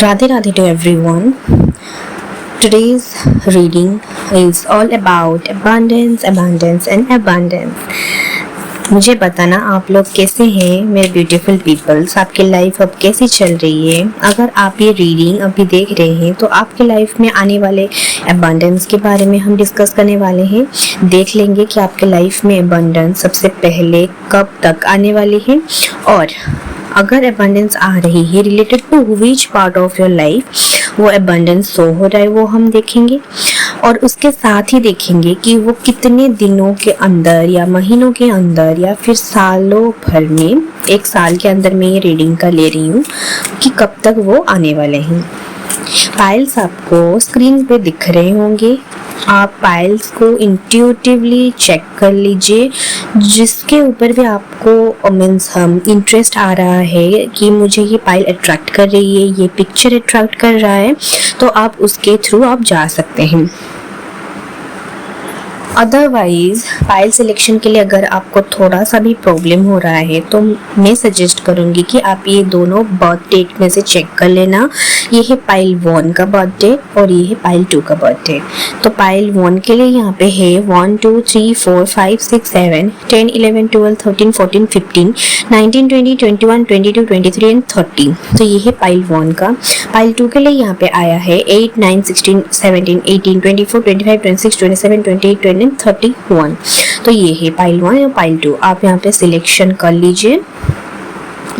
Radhe Radhe to everyone. Today's reading is all about abundance, abundance and abundance. मुझे बताना आप लोग कैसे हैं मेरे ब्यूटीफुल पीपल्स। आपकी लाइफ अब कैसी चल रही है? अगर आप ये रीडिंग अभी देख रहे हैं तो आपके लाइफ में आने वाले अबंडेंस के बारे में हम डिस्कस करने वाले हैं। देख लेंगे कि आपके लाइफ में अबंडेंस सबसे पहले कब तक आने वाली है, और अगर अबंडेंस आ रही है related to which part of your life वो अबंडेंस शो हो रहा है वो हम देखेंगे। और उसके साथ ही देखेंगे कि वो कितने दिनों के अंदर या महीनों के अंदर या फिर सालों भर में, एक साल के अंदर मैं ये रीडिंग का ले रही हूँ कि कब तक वो आने वाले हैं। पाइल्स आपको स्क्रीन पे दिख रहे होंगे। आप पाइल्स को इंट्यूटिवली चेक कर लीजिए, जिसके ऊपर भी आपको मीन्स इंटरेस्ट आ रहा है कि मुझे ये पाइल अट्रैक्ट कर रही है, ये पिक्चर अट्रैक्ट कर रहा है, तो आप उसके थ्रू आप जा सकते हैं। अदरवाइज पाइल सिलेक्शन के लिए अगर आपको थोड़ा सा भी प्रॉब्लम हो रहा है तो मैं सजेस्ट करूँगी कि आप ये दोनों बर्थ डेट में से चेक कर लेना। ये है पाइल 1 का बर्थ डेट और ये है पाइल 2 का बर्थ डेट। तो पाइल 1 के लिए यहाँ पे है 1 2 3 4 5 6 7 10 11 12 13 14 15 19 20 21 22 23 एंड 30। तो ये है पाइल 1 का। पाइल 2 के लिए यहाँ पे आया है 8 9 16 17 18 24 25 26 27 28 20 31। तो ये है पाइल 1 और पाइल 2। आप यहाँ पे सिलेक्शन कर लीजिए।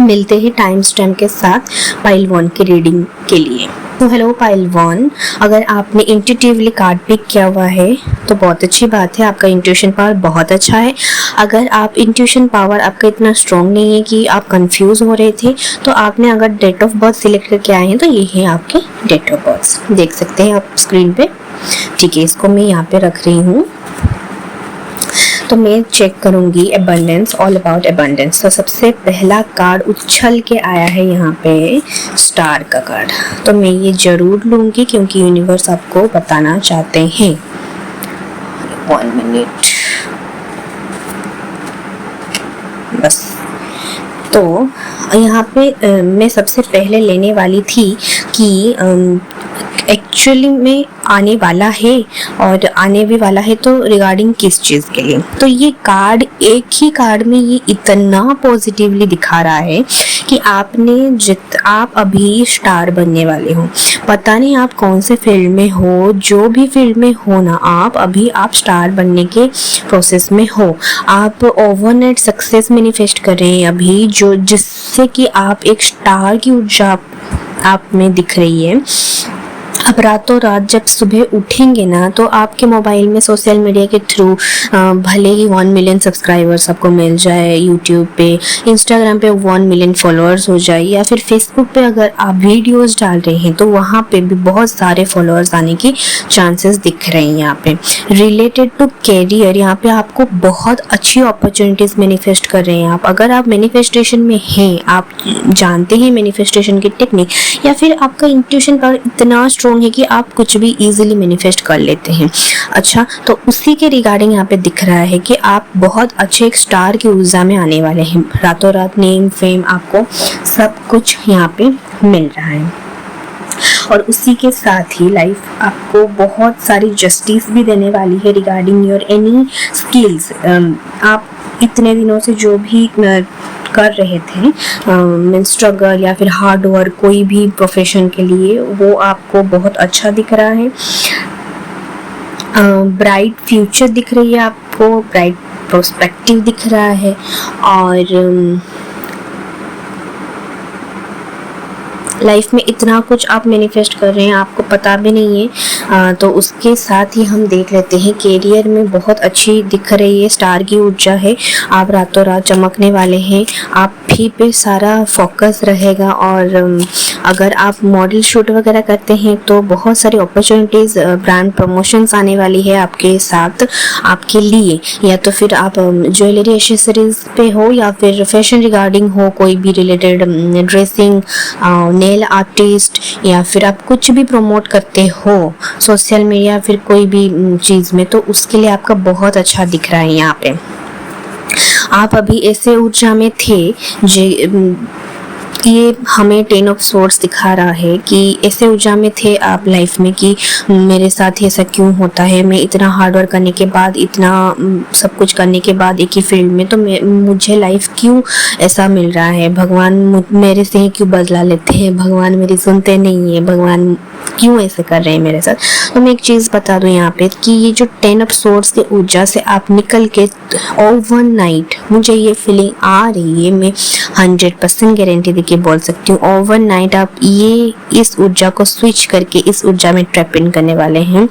मिलते हैं टाइम स्टैम्प के साथ पाइल 1 की रीडिंग के लिए। तो हेलो पाइल 1, अगर आपने इंट्यूटिवली कार्ड पिक किया हुआ है तो बहुत अच्छी बात है, आपका इंट्यूशन पावर बहुत अच्छा है। अगर आप इंट्यूशन पावर आपका इतना स्ट्रॉन्ग नहीं है कि आप कंफ्यूज हो रहे थे, तो आपने अगर डेट ऑफ बर्थ सिलेक्ट करके आए हैं तो ये है आपके डेट ऑफ बर्थ। देख सकते हैं आप स्क्रीन पे। ठीक है, इसको मैं यहाँ पे रख रही हूँ। तो मैं चेक करूंगी अबंडेंस, ऑल अबाउट अबंडेंस। तो सबसे पहला कार्ड उछल के आया है यहाँ पे स्टार का कार्ड। तो मैं ये जरूर लूंगी क्योंकि यूनिवर्स आपको बताना चाहते हैं। 1 मिनट बस। तो यहाँ पे मैं सबसे पहले लेने वाली थी कि एक्चुअली में आने वाला है और आने भी वाला है, तो रिगार्डिंग किस चीज़ के लिए। तो ये कार्ड, एक ही कार्ड में ये इतना पॉजिटिवली दिखा रहा है कि आप अभी स्टार बनने वाले हो। पता नहीं आप कौन से फील्ड में हो, जो भी फील्ड में हो ना, आप स्टार बनने के प्रोसेस में हो। आप ओवरनाइट सक्सेस मैनिफेस्ट कर रहे हैं अभी, जिससे कि आप एक स्टार की ऊर्जा आप में दिख रही है। अब रातों रात जब सुबह उठेंगे ना, तो आपके मोबाइल में सोशल मीडिया के थ्रू भले ही 1 मिलियन सब्सक्राइबर्स आपको मिल जाए, यूट्यूब पे, इंस्टाग्राम पे 1 मिलियन फॉलोअर्स हो जाए, या फिर फेसबुक पे अगर आप वीडियोस डाल रहे हैं तो वहाँ पे भी बहुत सारे फॉलोअर्स आने की चांसेस दिख रहे हैं। यहाँ पे रिलेटेड टू कैरियर, यहाँ पे आपको बहुत अच्छी अपॉर्चुनिटीज़ मैनिफेस्ट कर रहे हैं आप। अगर आप मैनिफेस्टेशन में हैं, आप जानते हैं मैनिफेस्टेशन की टेक्निक, या फिर आपका इंट्यूशन पावर इतना स्ट्रॉन्ग है कि आप कुछ भी इजीली मैनिफेस्ट कर लेते हैं। अच्छा, तो उसी के रिगार्डिंग यहाँ पे दिख रहा है कि आप बहुत अच्छे एक स्टार की ऊर्जा में आने वाले हैं। रातों रात नेम फेम आपको सब कुछ यहाँ पे मिल रहा है। और उसी के साथ ही लाइफ आपको बहुत सारी जस्टिस भी देने वाली है रिगार्डिंग योर एनी स्किल्स। आप इतने दिनों से जो भी कर रहे थे स्ट्रगल या फिर हार्ड वर्क, कोई भी प्रोफेशन के लिए, वो आपको बहुत अच्छा दिख रहा है। ब्राइट फ्यूचर दिख रही है आपको, ब्राइट प्रोस्पेक्टिव दिख रहा है। और लाइफ में इतना कुछ आप मैनिफेस्ट कर रहे हैं, आपको पता भी नहीं है। तो उसके साथ ही हम देख लेते हैं कैरियर में बहुत अच्छी दिख रही है, स्टार की ऊर्जा है। आप रातों रात चमकने वाले हैं, आप भी पे सारा फोकस रहेगा। और अगर आप मॉडल शूट वगैरह करते हैं तो बहुत सारी अपॉर्चुनिटीज़, ब्रांड प्रमोशंस आने वाली है आपके साथ, आपके लिए। या तो फिर आप ज्वेलरी एक्सेसरीज पे हो, या फिर फैशन रिगार्डिंग हो, कोई भी रिलेटेड ड्रेसिंग, नेल आर्टिस्ट, या फिर आप कुछ भी प्रमोट करते हो सोशल मीडिया, फिर कोई भी चीज़ में, तो उसके लिए आपका बहुत अच्छा दिख रहा है। यहाँ पे आप अभी ऐसे ऊर्जा में थे ये हमें 10 ऑफ सोर्ड्स दिखा रहा है कि ऐसे ऊर्जा में थे आप लाइफ में कि मेरे साथ ही ऐसा क्यों होता है, मैं इतना हार्ड वर्क करने के बाद, इतना सब कुछ करने के बाद एक ही फील्ड में, तो मुझे लाइफ क्यों ऐसा मिल रहा है, भगवान मेरे से ही क्यों बदला लेते हैं, भगवान मेरी सुनते नहीं है, भगवान क्यों ऐसे कर रहे हैं मेरे साथ। तो मैं एक चीज़ बता दूं यहाँ पे कि ये जो 10 ऑफ सोर्ड्स की ऊर्जा से आप निकल के ओवरनाइट, मुझे ये फीलिंग आ रही है, मैं 100% गारंटी देके बोल सकती हूँ, ओवरनाइट आप ये इस ऊर्जा को स्विच करके इस ऊर्जा में ट्रैप इन करने वाले हैं।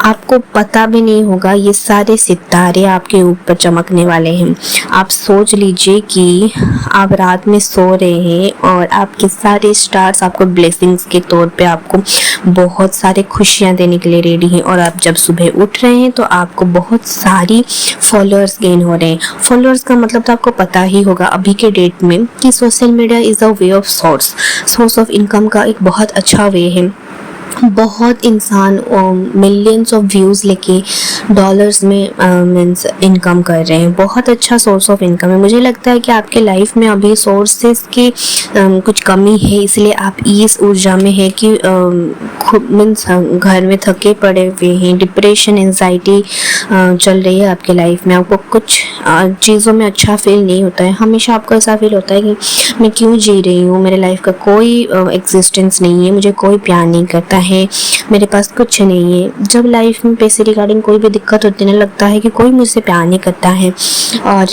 आपको पता भी नहीं होगा ये सारे सितारे आपके ऊपर चमकने वाले हैं। आप सोच लीजिए कि आप रात में सो रहे हैं और आपके सारे स्टार्स आपको ब्लेसिंग्स के तौर पे आपको बहुत सारे खुशियां देने के लिए रेडी हैं, और आप जब सुबह उठ रहे हैं तो आपको बहुत सारी फॉलोअर्स गेन हो रहे हैं। फॉलोअर्स का मतलब तो आपको पता ही होगा अभी के डेट में कि social media is a way of source of income का एक बहुत अच्छा वे है। बहुत इंसान मिलियंस ऑफ व्यूज़ लेके डॉलर्स में मीन्स इनकम कर रहे हैं, बहुत अच्छा सोर्स ऑफ इनकम है। मुझे लगता है कि आपके लाइफ में अभी सोर्सेस की कुछ कमी है, इसलिए आप इस ऊर्जा में है कि खुद मीन्स घर में थके पड़े हुए हैं, डिप्रेशन एंजाइटी चल रही है आपके लाइफ में, आपको कुछ चीज़ों में अच्छा फील नहीं होता है, हमेशा आपको ऐसा फील होता है कि मैं क्यों जी रही हूँ, मेरे लाइफ का कोई एग्जिस्टेंस नहीं है, मुझे कोई प्यार नहीं करता है, मेरे पास कुछ नहीं है। जब लाइफ में पैसे रिगार्डिंग कोई भी दिक्कत होती है ना, लगता है कि कोई मुझसे प्यार नहीं करता है, और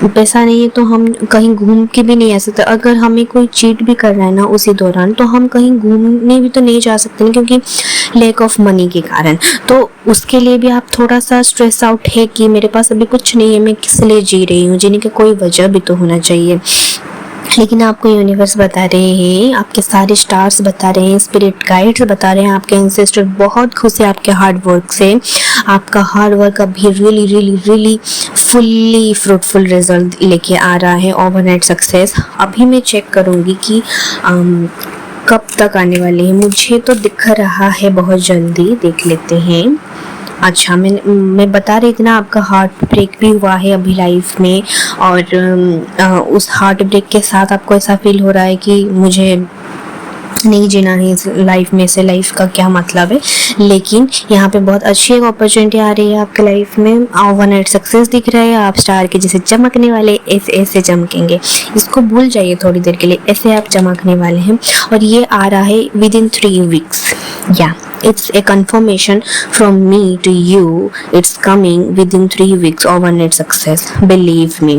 पैसा नहीं है तो हम कहीं घूम के भी नहीं आ सकते। अगर हमें कोई चीट भी कर रहा है ना उसी दौरान, तो हम कहीं घूमने भी तो नहीं जा सकते ना, क्योंकि लैक ऑफ मनी के कारण। तो उसके लिए भी आप थोड़ा सा स्ट्रेस आउट है कि मेरे पास अभी कुछ नहीं है, मैं किस लिए जी रही हूँ, जीने की कोई वजह भी तो होना चाहिए। लेकिन आपको यूनिवर्स बता रहे हैं, आपके सारे स्टार्स बता रहे हैं, स्पिरिट गाइड्स बता रहे हैं, आपके एंसेस्टर बहुत खुश है आपके हार्ड वर्क से। आपका हार्ड वर्क अभी really really really fully fruitful result लेके आ रहा है, ओवरनाइट सक्सेस। अभी मैं चेक करूँगी कि कब तक आने वाली है, मुझे तो दिख रहा है बहुत जल्दी, देख लेते हैं। अच्छा, मैं बता रही थी ना आपका हार्ट ब्रेक भी हुआ है अभी लाइफ में, और उस हार्ट ब्रेक के साथ आपको ऐसा फील हो रहा है कि मुझे नहीं जीना है इस लाइफ में, से लाइफ का क्या मतलब है। लेकिन यहाँ पे बहुत अच्छी एक अपॉर्चुनिटी आ रही है आपके लाइफ में, ओवरनाइट सक्सेस दिख रहा है, आप स्टार के जैसे चमकने वाले, ऐसे ऐसे चमकेंगे, इसको भूल जाइए थोड़ी देर के लिए, ऐसे आप चमकने वाले हैं। और ये आ रहा है विद इन 3 वीक्स, या it's a confirmation from me to you, it's coming within 3 weeks, overnight success, believe me।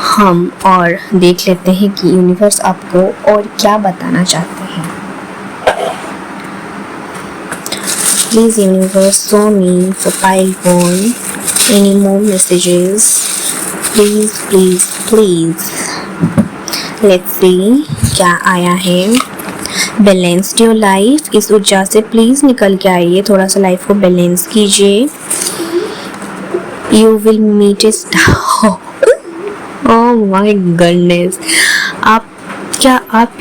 हम और देख लेते हैं कि यूनिवर्स आपको और क्या बताना चाहते हैं। Please universe show me for pile one any more messages, please please please. Let's see क्या आया है। बैलेंस्ड योर लाइफ, इस ऊर्जा से प्लीज निकल के आइए, थोड़ा सा लाइफ को बैलेंस कीजिए। You will meet a star, oh my goodness. आप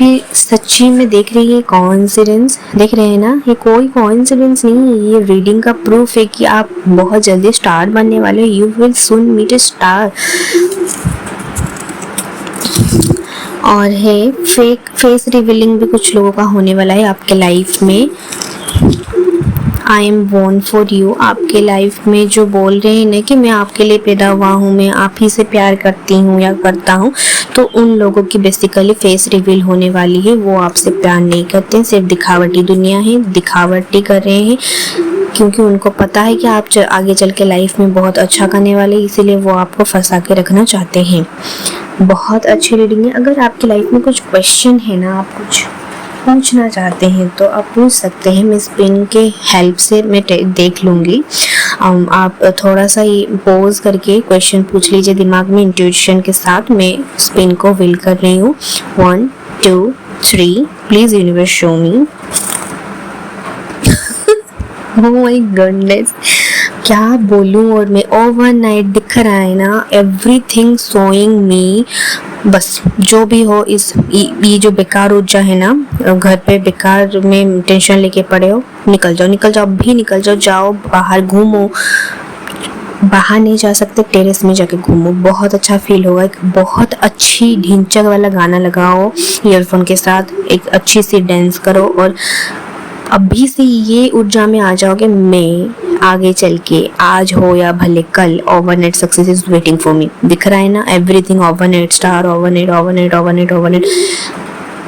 ये सच्ची में देख रही है, कोइंसिडेंस देख रहे हैं ना, ये कोई कोइंसिडेंस नहीं है, ये रीडिंग का प्रूफ है कि आप बहुत जल्दी स्टार बनने वाले हो। You will soon meet a star. और है फेस रिवीलिंग भी कुछ लोगों का होने वाला है आपके लाइफ में। I am born for you, आपके लाइफ में जो बोल रहे हैं ना कि मैं आपके लिए पैदा हुआ हूँ, मैं आप ही से प्यार करती हूँ या करता हूँ, तो उन लोगों की बेसिकली फेस रिवील होने वाली है। वो आपसे प्यार नहीं करते, सिर्फ दिखावटी दुनिया है, दिखावटी कर रहे हैं, क्योंकि उनको पता है कि आप आगे चल के लाइफ में बहुत अच्छा करने वाले, इसीलिए वो आपको फंसा के रखना चाहते हैं। बहुत अच्छी रीडिंग है। अगर आपकी लाइफ में कुछ क्वेश्चन है ना, आप कुछ पूछना चाहते हैं तो आप पूछ सकते हैं, मैं स्पिन के हेल्प से मैं देख लूँगी। आप थोड़ा सा ये पॉज करके क्वेश्चन पूछ लीजिए दिमाग में, इंट्यूशन के साथ मैं स्पिन को विल कर रही हूँ। 1 2 3, please universe show me. Oh my goodness, क्या बोलूँ। और मैं ओवरनाइट दिख रहा है ना, एवरीथिंग शोइंग मी। बस जो भी हो, ये जो बेकार ऊर्जा है ना, घर पे बेकार में टेंशन लेके पड़े हो, निकल जाओ, निकल जाओ, अभी निकल जाओ, जाओ बाहर घूमो, बाहर नहीं जा सकते, टेरेस में जाके घूमो, बहुत अच्छा फील होगा। एक बहुत अच्छी ढिंचक वाला गाना लगाओ ईयरफोन के साथ, एक अच्छी सी डांस करो और अभी से ये ऊर्जा में आ जाओगे, मैं आगे चल के आज हो या भले कल overnight success is waiting for me. दिख रहा है ना, everything overnight star, overnight overnight overnight overnight.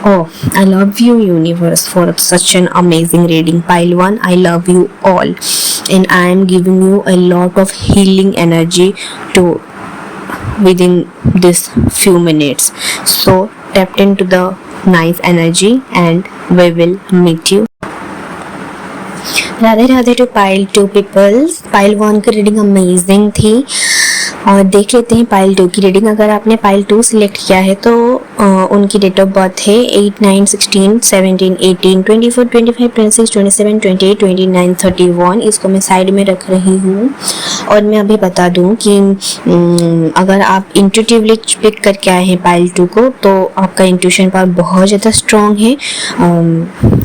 Oh, I love you, universe, for such an amazing reading. Pile 1, I love you all, and I am giving you a lot of healing energy to within this few minutes. So tap into the nice energy, and we will meet you. Radhe Radhe to pile 2 peoples. Pile 1 की reading amazing थी और देख लेते हैं pile 2 की reading. अगर आपने pile 2 select किया है तो उनकी डेट ऑफ बर्थ है 8, 9, 16, 17, 18, 24, 25, 26, 27, 28, 29, 31। इसको मैं साइड में रख रही हूँ और मैं अभी बता दूँ कि अगर आप इंट्यूटिवली पिक करके आए हैं पाइल 2 को तो आपका इंट्यूशन पावर बहुत ज़्यादा स्ट्रॉन्ग है।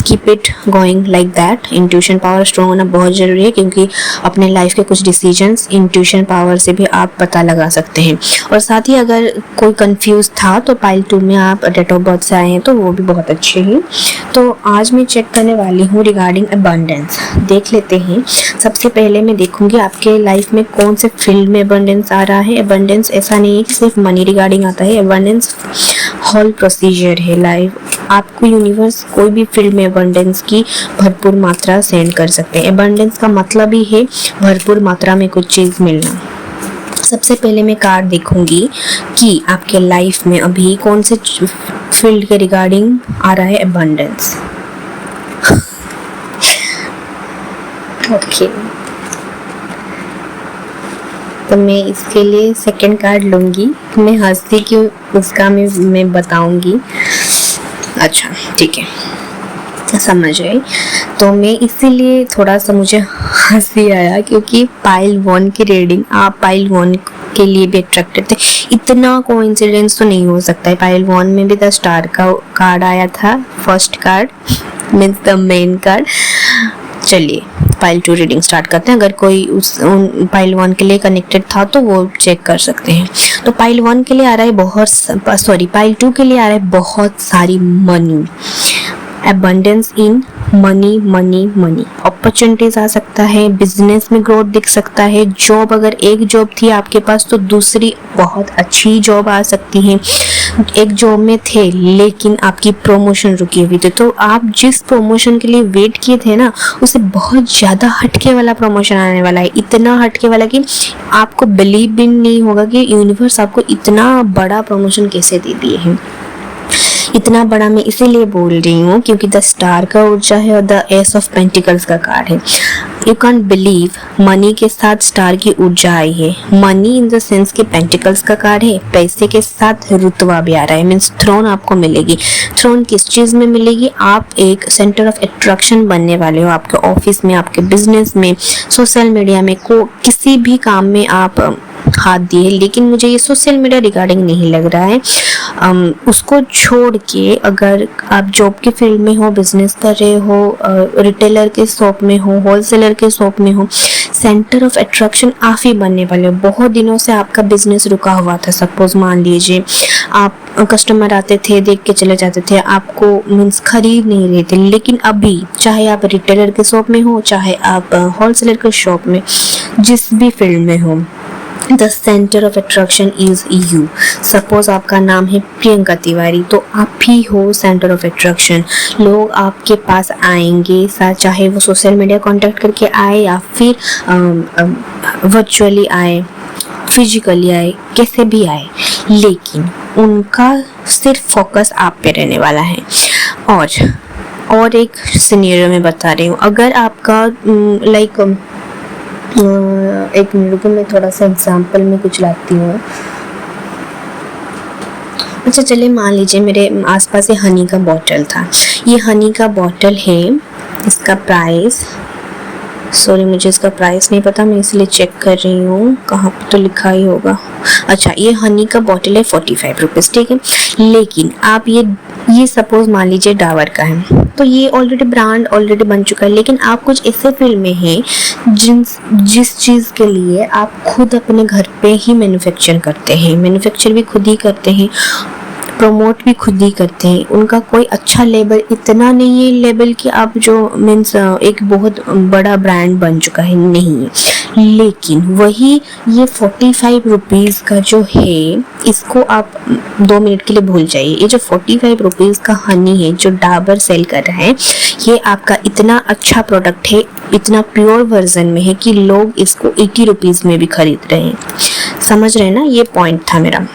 Keep it going like that. Intuition power strong होना बहुत ज़रूरी है क्योंकि अपने लाइफ के कुछ डिसीजंस इंट्यूशन पावर से भी आप पता लगा सकते हैं। और साथ ही अगर कोई कंफ्यूज था तो पाइल 2 में आप डेट ऑफ बर्थ से आए हैं तो वो भी बहुत अच्छे हैं। तो आज मैं चेक करने वाली हूँ रिगार्डिंग अबंडेंस। देख लेते हैं। सबसे पहले मैं देखूंगी आपके लाइफ में कौन से फील्ड में अबंडेंस आ रहा है। अबंडेंस ऐसा नहीं है कि सिर्फ मनी रिगार्डिंग आता है, अबंडेंस होल प्रोसीजर है। लाइफ आपको यूनिवर्स कोई भी फील्ड में अबंडेंस की भरपूर मात्रा सेंड कर सकते हैं। अबंडेंस का मतलब ही है भरपूर मात्रा में कुछ चीज़ मिलना। सबसे पहले मैं कार्ड देखूंगी कि आपके लाइफ में अभी कौन से फील्ड के रिगार्डिंग आ रहा है अबंडेंस। ओके, तो मैं इसके लिए सेकंड कार्ड लूंगी। मैं हंसती क्यों उसका मैं बताऊंगी। अच्छा ठीक है, समझ गई। तो मैं इसीलिए थोड़ा सा मुझे हंसी आया क्योंकि पाइल 1 की रीडिंग आप पाइल 1 के लिए भी अट्रैक्टेड थे। इतना कोइंसिडेंस तो नहीं हो सकता है। पाइल 1 में भी द स्टार का कार्ड आया था, first card means the main card. चलिए पाइल 2 रीडिंग स्टार्ट करते हैं। अगर कोई पाइल 1 के लिए कनेक्टेड था तो वो चेक कर सकते हैं। तो पाइल 1 के लिए आ रहा है पाइल 2 के लिए आ रहा है बहुत सारी money, abundance in money money money. Opportunities आ सकता है, बिजनेस में ग्रोथ दिख सकता है। जॉब, अगर एक जॉब थी आपके पास तो दूसरी बहुत अच्छी जॉब आ सकती है। एक जॉब में थे लेकिन आपकी प्रमोशन रुकी हुई थी तो आप जिस प्रमोशन के लिए वेट किए थे ना उसे बहुत ज़्यादा हटके वाला प्रमोशन आने वाला है। इतना हटके वाला कि आपको बिलीव भी नहीं होगा कि यूनिवर्स आपको इतना बड़ा प्रमोशन कैसे दे दिए हैं। इतना बड़ा मैं इसीलिए बोल रही हूँ क्योंकि द स्टार का ऊर्जा है और द एस ऑफ पेंटिकल्स का कार्ड है। यू कैन बिलीव मनी के साथ स्टार की ऊर्जा आई है। मनी इन द सेंस के पेंटिकल्स का कार्ड है। पैसे के साथ रुतबा भी आ रहा है, मीन्स थ्रोन आपको मिलेगी। थ्रोन किस चीज में मिलेगी? आप एक सेंटर ऑफ अट्रैक्शन बनने वाले हो। आपके ऑफिस में, आपके बिजनेस में, सोशल मीडिया में, किसी भी काम में आप हाथ दिए। लेकिन मुझे ये सोशल मीडिया रिगार्डिंग नहीं लग रहा है। उसको छोड़ के अगर आप जॉब के फील्ड में हो, बिजनेस कर रहे हो, रिटेलर के शॉप में हो, होलसेलर के शॉप में हो, सेंटर ऑफ अट्रैक्शन आप ही बनने वाले हो। बहुत दिनों से आपका बिजनेस रुका हुआ था। सपोज मान लीजिए आप कस्टमर आते थे, देख के चले जाते थे, आपको मीन्स खरीद नहीं रहे थे। लेकिन अभी चाहे आप रिटेलर के शॉप में हो, चाहे आप होलसेलर के शॉप में, जिस भी फील्ड में हो, the centre of attraction is you. Suppose आपका नाम है प्रियंका तिवारी तो आप ही हो सेंटर ऑफ अट्रैक्शन। लोग आपके पास आएंगे, चाहे वो सोशल मीडिया कांटेक्ट करके आए या फिर वर्चुअली आए, फिजिकली आए, कैसे भी आए, लेकिन उनका सिर्फ फोकस आप पे रहने वाला है। और एक सिनेरियो में बता रही हूँ, अगर आपका एक मिनट को मैं थोड़ा सा एग्जांपल में कुछ लाती हूँ। अच्छा चलिए मान लीजिए मेरे आसपास ये हनी का बॉटल था। ये हनी का बॉटल है, इसका प्राइस, सॉरी मुझे इसका प्राइस नहीं पता, मैं इसलिए चेक कर रही हूँ, कहाँ पे तो लिखा ही होगा। अच्छा, ये हनी का बॉटल है 45 रुपीज़, ठीक है। लेकिन आप ये ये सपोज मान लीजिए डाबर का है, तो ये ऑलरेडी ब्रांड ऑलरेडी बन चुका है, लेकिन आप कुछ ऐसे फील्ड में हैं जिस चीज़ के लिए आप खुद अपने घर पे ही मैन्युफैक्चर करते हैं, मैन्युफैक्चर भी खुद ही करते हैं, प्रमोट भी खुद ही करते हैं, उनका कोई अच्छा लेबल इतना नहीं है लेबल कि आप जो मीन्स एक बहुत बड़ा ब्रांड बन चुका है, नहीं है। लेकिन वही ये 45 रुपीज़ का जो है, इसको आप 2 मिनट के लिए भूल जाइए। ये जो 45 रुपीज़ का हनी है जो डाबर सेल कर रहा है, ये आपका इतना अच्छा प्रोडक्ट है, इतना प्योर वर्जन में है कि लोग इसको 80 रुपीज़ में भी खरीद रहे हैं। समझ रहे हैं ना, ये पॉइंट था मेरा,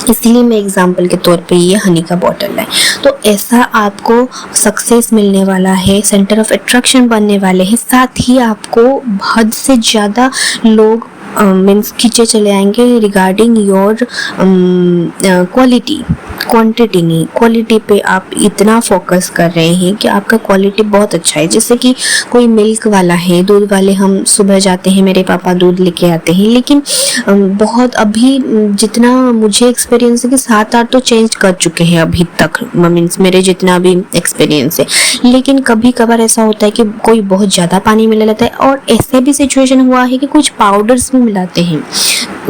इसलिए मैं एग्जाम्पल के तौर पे ये हनी का बॉटल है। तो ऐसा आपको सक्सेस मिलने वाला है, सेंटर ऑफ अट्रैक्शन बनने वाले हैं, साथ ही आपको हद से ज़्यादा लोग मीन्स खींचे चले आएंगे रिगार्डिंग योर क्वालिटी, क्वांटिटी नहीं, क्वालिटी पे आप इतना फोकस कर रहे हैं कि आपका क्वालिटी बहुत अच्छा है। जैसे कि कोई मिल्क वाला है, दूध वाले, हम सुबह जाते हैं, मेरे पापा दूध लेके आते हैं, लेकिन बहुत अभी जितना मुझे एक्सपीरियंस है कि 7-8 तो चेंज कर चुके हैं अभी तक, मीन्स मेरे जितना भी एक्सपीरियंस है। लेकिन कभी कभार ऐसा होता है कि कोई बहुत ज़्यादा पानी मिला लेता है, और ऐसे भी सिचुएशन हुआ है कि कुछ पाउडर्स भी मिलाते हैं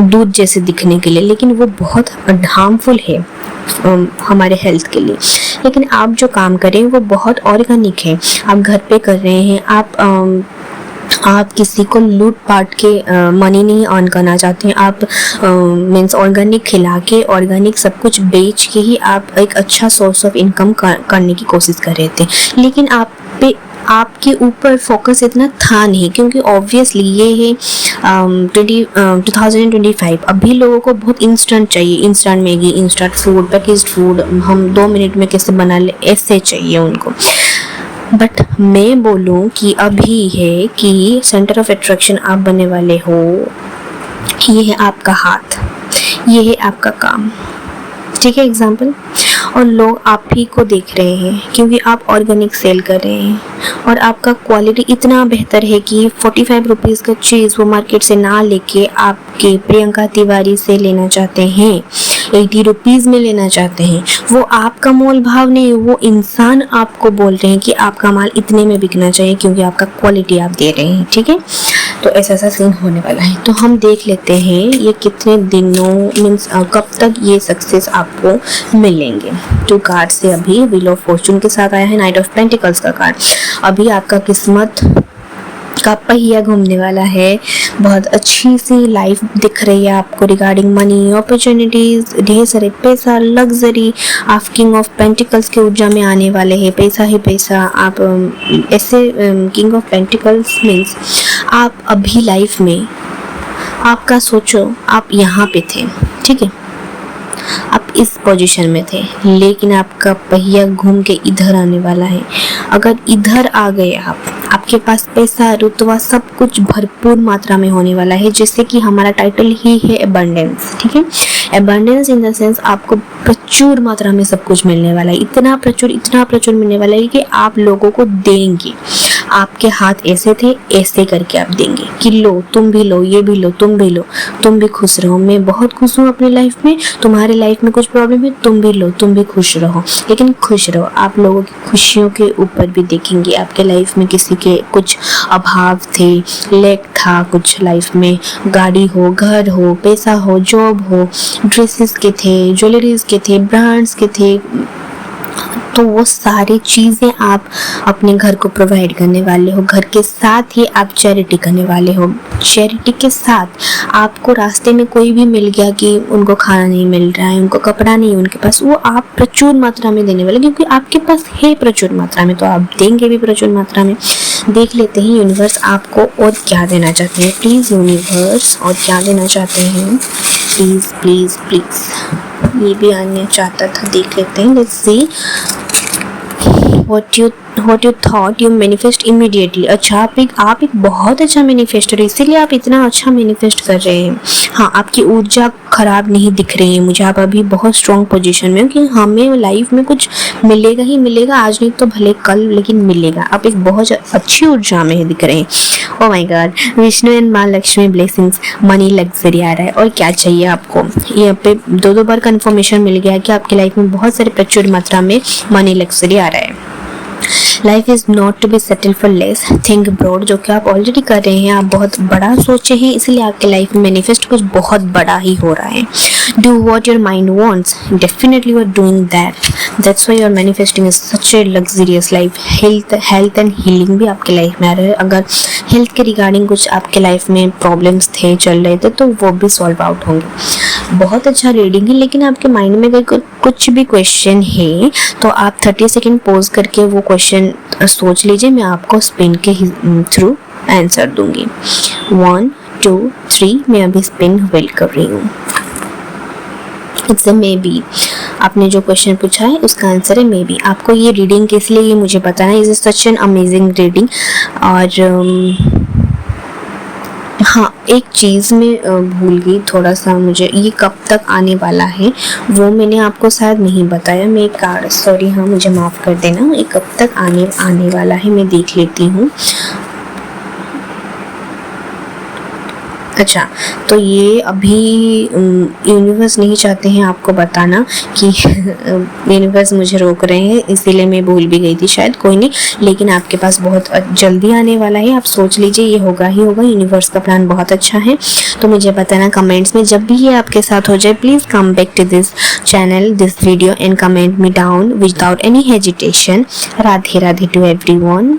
दूध जैसे दिखने के लिए, लेकिन वो बहुत हार्मफुल है हमारे हेल्थ के लिए। लेकिन आप जो काम करें वो बहुत ऑर्गेनिक है, आप घर पे कर रहे हैं, आप किसी को लूट पाट के मनी नहीं अर्न करना चाहते हैं, आप मीन्स ऑर्गेनिक खिला के, ऑर्गेनिक सब कुछ बेच के ही आप एक अच्छा सोर्स ऑफ इनकम करने की कोशिश कर रहे थे। लेकिन आपके ऊपर फोकस इतना था नहीं, क्योंकि ऑब्वियसली ये है 2025, अभी लोगों को बहुत इंस्टेंट चाहिए, instant Maggi, instant food, packaged food, हम 2 मिनट में कैसे बना ले, ऐसे चाहिए उनको। बट मैं बोलूँ कि अभी है कि सेंटर ऑफ अट्रैक्शन आप बनने वाले हो, ये है आपका हाथ, ये है आपका काम, ठीक है एग्जाम्पल। और लोग आप ही को देख रहे हैं क्योंकि आप ऑर्गेनिक सेल कर रहे हैं, और आपका क्वालिटी इतना बेहतर है कि 45 रुपीज़ का चीज़ वो मार्केट से ना लेके आपके प्रियंका तिवारी से लेना चाहते हैं, 80 रुपीज़ में लेना चाहते हैं। वो आपका मोल भाव नहीं, वो इंसान आपको बोल रहे हैं कि आपका माल इतने में बिकना चाहिए क्योंकि आपका क्वालिटी आप दे रहे हैं, ठीक है। तो ऐसा सीन होने वाला है। तो हम देख लेते हैं ये कितने दिनों मीन्स कब तक ये सक्सेस आपको मिलेंगे। 2 कार्ड से अभी व्हील ऑफ फॉर्चून के साथ आया है, नाइट ऑफ पेंटिकल्स का कार्ड। अभी आपका किस्मत का पहिया घूमने वाला है, बहुत अच्छी सी लाइफ दिख रही है आपको रिगार्डिंग मनी, अपॉर्चुनिटीज, ढेर सारे पैसा, लग्जरी। आप किंग ऑफ पेंटिकल्स के ऊर्जा में आने वाले हैं, पैसा ही पैसा। आप ऐसे किंग ऑफ पेंटिकल्स मीन्स आप अभी लाइफ में, आपका सोचो आप यहाँ पे थे, ठीक है, आप इस पोजीशन में थे, लेकिन आपका पहिया घूम के इधर आने वाला है। अगर इधर आ गए आपके पास पैसा, रुतबा, सब कुछ भरपूर मात्रा में होने वाला है, जैसे कि हमारा टाइटल ही है एबंडेंस, ठीक है। एबंडेंस इन द सेंस आपको प्रचुर मात्रा में सब कुछ मिलने वाला है, इतना प्रचुर मिलने वाला है कि आप लोगों को देंगे। आपके हाथ ऐसे थे, ऐसे करके आप देंगे कि लो, तुम भी लो, ये भी लो, तुम भी लो, तुम भी खुश रहो। मैं बहुत खुश हूँ अपनी लाइफ में, तुम्हारी लाइफ में कुछ प्रॉब्लम है, तुम भी लो, तुम भी खुश रहो, लेकिन खुश रहो। आप लोगों की खुशियों के ऊपर भी देखेंगे। आपके लाइफ में किसी के कुछ अभाव थे, लैक था कुछ लाइफ में, गाड़ी हो, घर हो, पैसा हो, जॉब हो, ड्रेसेस के थे, ज्वेलरीज के थे, ब्रांड्स के थे, तो वो सारी चीज़ें आप अपने घर को प्रोवाइड करने वाले हो। घर के साथ ही आप चैरिटी करने वाले हो। चैरिटी के साथ आपको रास्ते में कोई भी मिल गया कि उनको खाना नहीं मिल रहा है, उनको कपड़ा नहीं है उनके पास, वो आप प्रचुर मात्रा में देने वाले, क्योंकि आपके पास है प्रचुर मात्रा में, तो आप देंगे भी प्रचुर मात्रा में। देख लेते हैं यूनिवर्स आपको और क्या देना चाहते हैं। प्लीज़ यूनिवर्स और क्या देना चाहते हैं, प्लीज़ प्लीज़ प्लीज़। ये भी आने चाहता था, देख लेते हैं। Let's see what you thought you manifest immediately। अच्छा, आप एक बहुत अच्छा मैनिफेस्टर, इसीलिए आप इतना अच्छा मैनिफेस्ट कर रहे हैं। हाँ, आपकी ऊर्जा खराब नहीं दिख रही है मुझे, आप अभी बहुत स्ट्रॉन्ग पोजीशन में हो कि हमें लाइफ में कुछ मिलेगा ही मिलेगा, आज नहीं तो भले कल, लेकिन मिलेगा। आप एक बहुत अच्छी ऊर्जा में दिख रहे हैं। Oh my God, Vishnu and माँ लक्ष्मी ब्लेसिंग्स, मनी लग्जरी आ रहा है। और क्या चाहिए आपको? यहाँ पे दो बार कंफर्मेशन मिल गया कि आपकी लाइफ में बहुत सारे प्रचुर मात्रा में मनी लग्जरी आ रहा है। Life is not to be settle for less, think broad, जो कि आप ऑलरेडी कर रहे हैं। आप बहुत बड़ा सोचे हैं, इसलिए आपके लाइफ में मैनिफेस्ट कुछ बहुत बड़ा ही हो रहा है। Do what your mind wants, definitely you are doing that's why you are manifesting such a luxurious life. Health and healing भी आपके लाइफ में आ रहा है। अगर हेल्थ के रिगार्डिंग कुछ आपके लाइफ में प्रॉब्लम्स थे, चल रहे थे, तो वो भी सॉल्व आउट होंगे। बहुत अच्छा रीडिंग है, लेकिन आपके माइंड में अगर कुछ भी क्वेश्चन है तो आप 30 सेकेंड पॉज करके वो क्वेश्चन सोच लीजिए, मैं आपको स्पिन के थ्रू आंसर दूंगी। 1 2 3, मैं अभी स्पिन वेल कर रही हूँ। इट्स अ मे बी, आपने जो क्वेश्चन पूछा है उसका आंसर है मे बी। आपको ये रीडिंग किस लिए ये मुझे पता है, is such an amazing reading. और हाँ, एक चीज़ मैं भूल गई थोड़ा सा, मुझे ये कब तक आने वाला है वो मैंने आपको शायद नहीं बताया। मैं कार्ड, सॉरी, हाँ मुझे माफ़ कर देना, ये कब तक आने वाला है मैं देख लेती हूँ। अच्छा, तो ये अभी यूनिवर्स नहीं चाहते हैं आपको बताना कि यूनिवर्स मुझे रोक रहे हैं, इसीलिए मैं भूल भी गई थी शायद। कोई नहीं, लेकिन आपके पास बहुत जल्दी आने वाला है। आप सोच लीजिए, ये होगा ही होगा। यूनिवर्स का प्लान बहुत अच्छा है। तो मुझे बताना कमेंट्स में, जब भी ये आपके साथ हो जाए, please come back to this channel, this video and comment me down without any hesitation. Radhe Radhe to everyone.